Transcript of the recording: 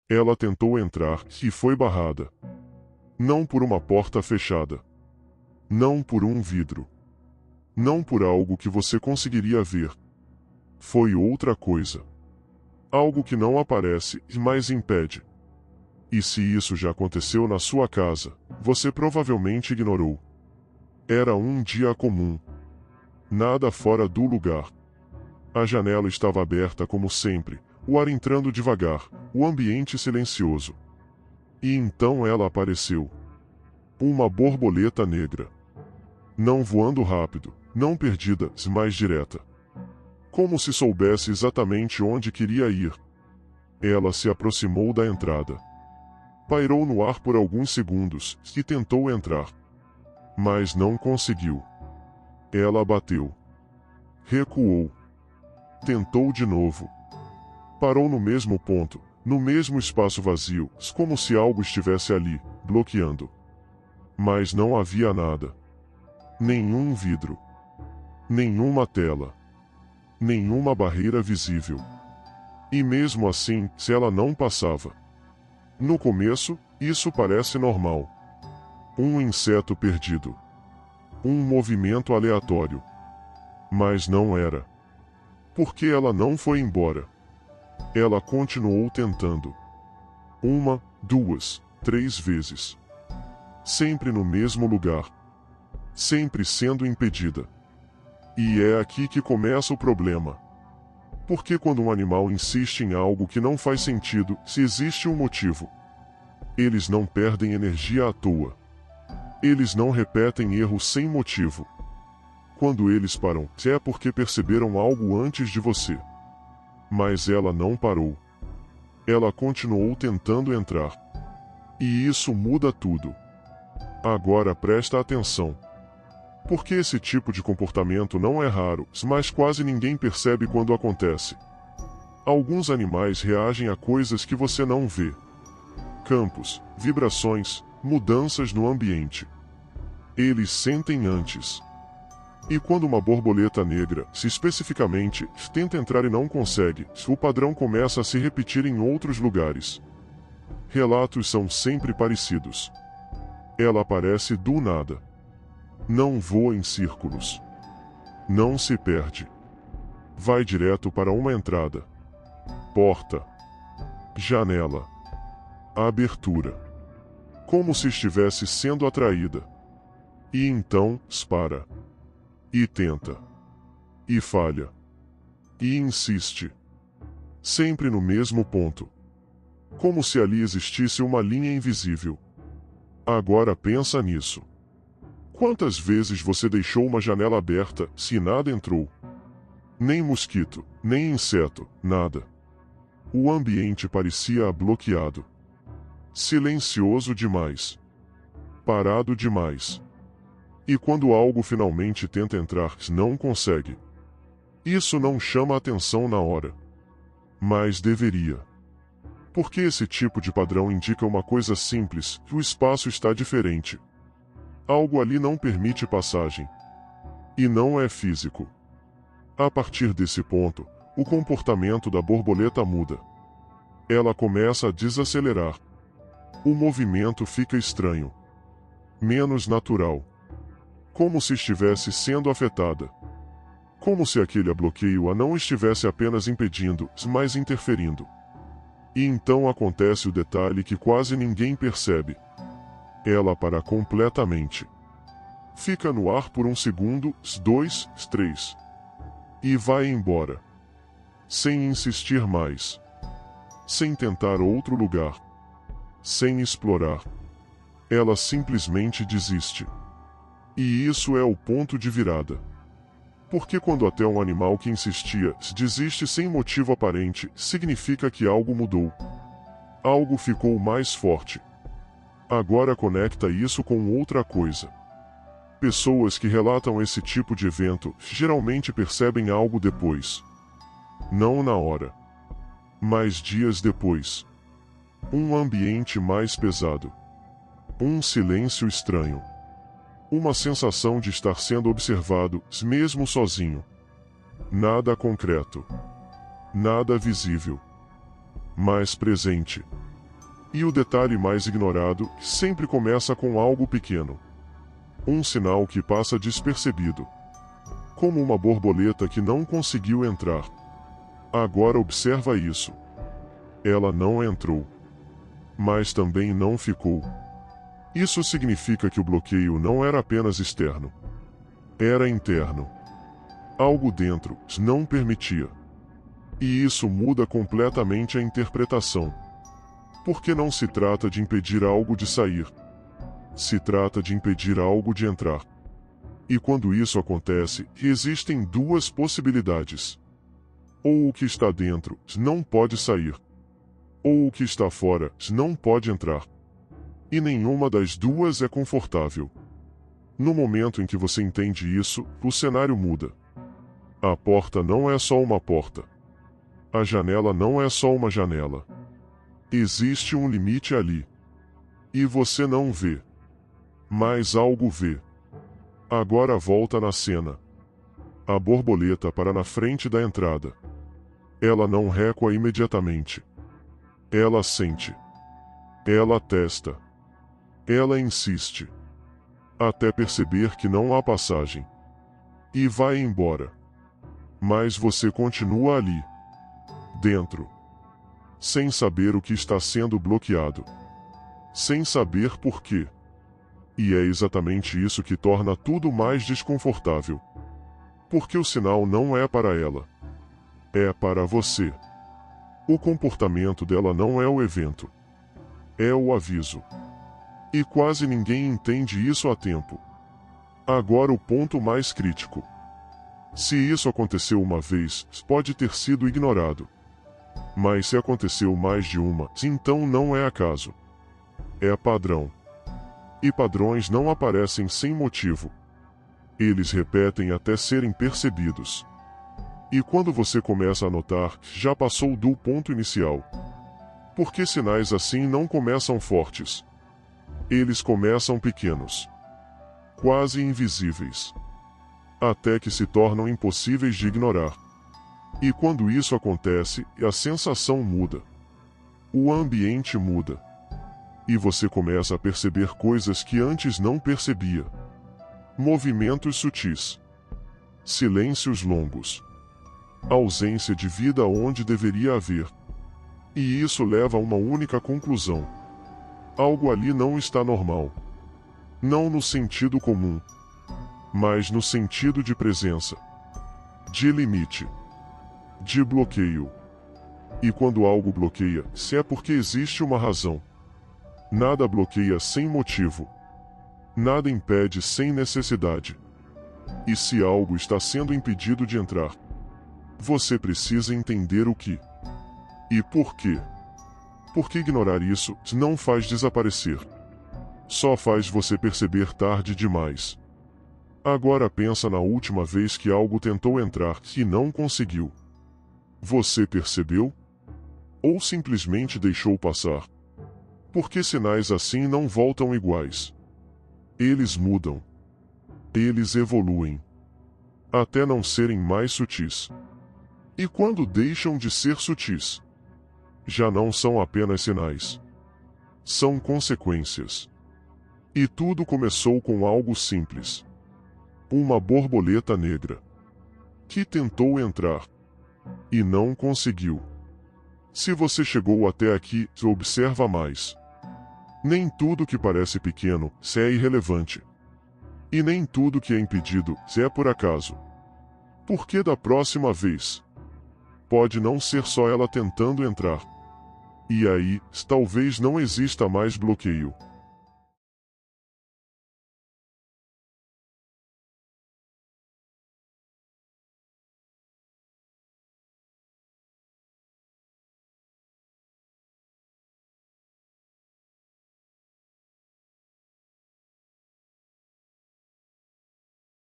Ela tentou entrar e foi barrada. Não por uma porta fechada. Não por um vidro. Não por algo que você conseguiria ver. Foi outra coisa. Algo que não aparece, mas impede. E se isso já aconteceu na sua casa, você provavelmente ignorou. Era um dia comum. Nada fora do lugar. A janela estava aberta como sempre, o ar entrando devagar, o ambiente silencioso. E então ela apareceu. Uma borboleta negra. Não voando rápido, não perdida, mas direta. Como se soubesse exatamente onde queria ir. Ela se aproximou da entrada. Pairou no ar por alguns segundos e tentou entrar. Mas não conseguiu. Ela bateu. Recuou. Tentou de novo. Parou no mesmo ponto, no mesmo espaço vazio, como se algo estivesse ali, bloqueando. Mas não havia nada. Nenhum vidro. Nenhuma tela. Nenhuma barreira visível. E mesmo assim, se ela não passava. No começo, isso parece normal. Um inseto perdido. Um movimento aleatório. Mas não era. Porque ela não foi embora. Ela continuou tentando. 1, 2, 3 vezes. Sempre no mesmo lugar. Sempre sendo impedida. E é aqui que começa o problema. Porque quando um animal insiste em algo que não faz sentido, se existe um motivo. Eles não perdem energia à toa. Eles não repetem erros sem motivo. Quando eles param, é porque perceberam algo antes de você. Mas ela não parou. Ela continuou tentando entrar. E isso muda tudo. Agora presta atenção. Porque esse tipo de comportamento não é raro, mas quase ninguém percebe quando acontece. Alguns animais reagem a coisas que você não vê. Campos, vibrações, mudanças no ambiente. Eles sentem antes. E quando uma borboleta negra, se especificamente, tenta entrar e não consegue, o padrão começa a se repetir em outros lugares. Relatos são sempre parecidos. Ela aparece do nada. Não voa em círculos. Não se perde. Vai direto para uma entrada. Porta. Janela. Abertura. Como se estivesse sendo atraída. E então, para. E tenta. E falha. E insiste. Sempre no mesmo ponto. Como se ali existisse uma linha invisível. Agora pensa nisso. Quantas vezes você deixou uma janela aberta, se nada entrou? Nem mosquito, nem inseto, nada. O ambiente parecia bloqueado. Silencioso demais. Parado demais. E quando algo finalmente tenta entrar, não consegue. Isso não chama atenção na hora. Mas deveria. Porque esse tipo de padrão indica uma coisa simples, que o espaço está diferente. Algo ali não permite passagem. E não é físico. A partir desse ponto, o comportamento da borboleta muda. Ela começa a desacelerar. O movimento fica estranho. Menos natural. Como se estivesse sendo afetada. Como se aquele bloqueio a não estivesse apenas impedindo, mas interferindo. E então acontece o detalhe que quase ninguém percebe. Ela para completamente. Fica no ar por 1 segundo, 2, 3. E vai embora. Sem insistir mais. Sem tentar outro lugar. Sem explorar. Ela simplesmente desiste. E isso é o ponto de virada. Porque quando até um animal que insistia desiste sem motivo aparente, significa que algo mudou. Algo ficou mais forte. Agora conecta isso com outra coisa. Pessoas que relatam esse tipo de evento geralmente percebem algo depois. Não na hora. Mas dias depois. Um ambiente mais pesado. Um silêncio estranho. Uma sensação de estar sendo observado, mesmo sozinho. Nada concreto. Nada visível. Mas presente. E o detalhe mais ignorado sempre começa com algo pequeno. Um sinal que passa despercebido. Como uma borboleta que não conseguiu entrar. Agora observa isso. Ela não entrou. Mas também não ficou. Isso significa que o bloqueio não era apenas externo. Era interno. Algo dentro não permitia. E isso muda completamente a interpretação. Porque não se trata de impedir algo de sair. Se trata de impedir algo de entrar. E quando isso acontece, existem duas possibilidades. Ou o que está dentro não pode sair. Ou o que está fora não pode entrar. E nenhuma das duas é confortável. No momento em que você entende isso, o cenário muda. A porta não é só uma porta. A janela não é só uma janela. Existe um limite ali. E você não vê. Mas algo vê. Agora volta na cena. A borboleta para na frente da entrada. Ela não recua imediatamente. Ela sente. Ela testa. Ela insiste. Até perceber que não há passagem. E vai embora. Mas você continua ali. Dentro. Sem saber o que está sendo bloqueado. Sem saber por quê. E é exatamente isso que torna tudo mais desconfortável. Porque o sinal não é para ela. É para você. O comportamento dela não é o evento. É o aviso. E quase ninguém entende isso a tempo. Agora o ponto mais crítico. Se isso aconteceu uma vez, pode ter sido ignorado. Mas se aconteceu mais de uma, então não é acaso. É padrão. E padrões não aparecem sem motivo. Eles repetem até serem percebidos. E quando você começa a notar, já passou do ponto inicial. Porque sinais assim não começam fortes. Eles começam pequenos. Quase invisíveis. Até que se tornam impossíveis de ignorar. E quando isso acontece, a sensação muda. O ambiente muda. E você começa a perceber coisas que antes não percebia. Movimentos sutis. Silêncios longos. Ausência de vida onde deveria haver. E isso leva a uma única conclusão. Algo ali não está normal. Não no sentido comum. Mas no sentido de presença. De limite. De bloqueio. E quando algo bloqueia, se é porque existe uma razão. Nada bloqueia sem motivo. Nada impede sem necessidade. E se algo está sendo impedido de entrar, você precisa entender o que e por quê. Porque ignorar isso não faz desaparecer. Só faz você perceber tarde demais. Agora pensa na última vez que algo tentou entrar e não conseguiu. Você percebeu? Ou simplesmente deixou passar? Porque sinais assim não voltam iguais. Eles mudam. Eles evoluem. Até não serem mais sutis. E quando deixam de ser sutis, já não são apenas sinais. São consequências. E tudo começou com algo simples. Uma borboleta negra. Que tentou entrar. E não conseguiu. Se você chegou até aqui, observa mais. Nem tudo que parece pequeno é irrelevante. E nem tudo que é impedido é por acaso. Porque da próxima vez, pode não ser só ela tentando entrar. E aí, talvez não exista mais bloqueio.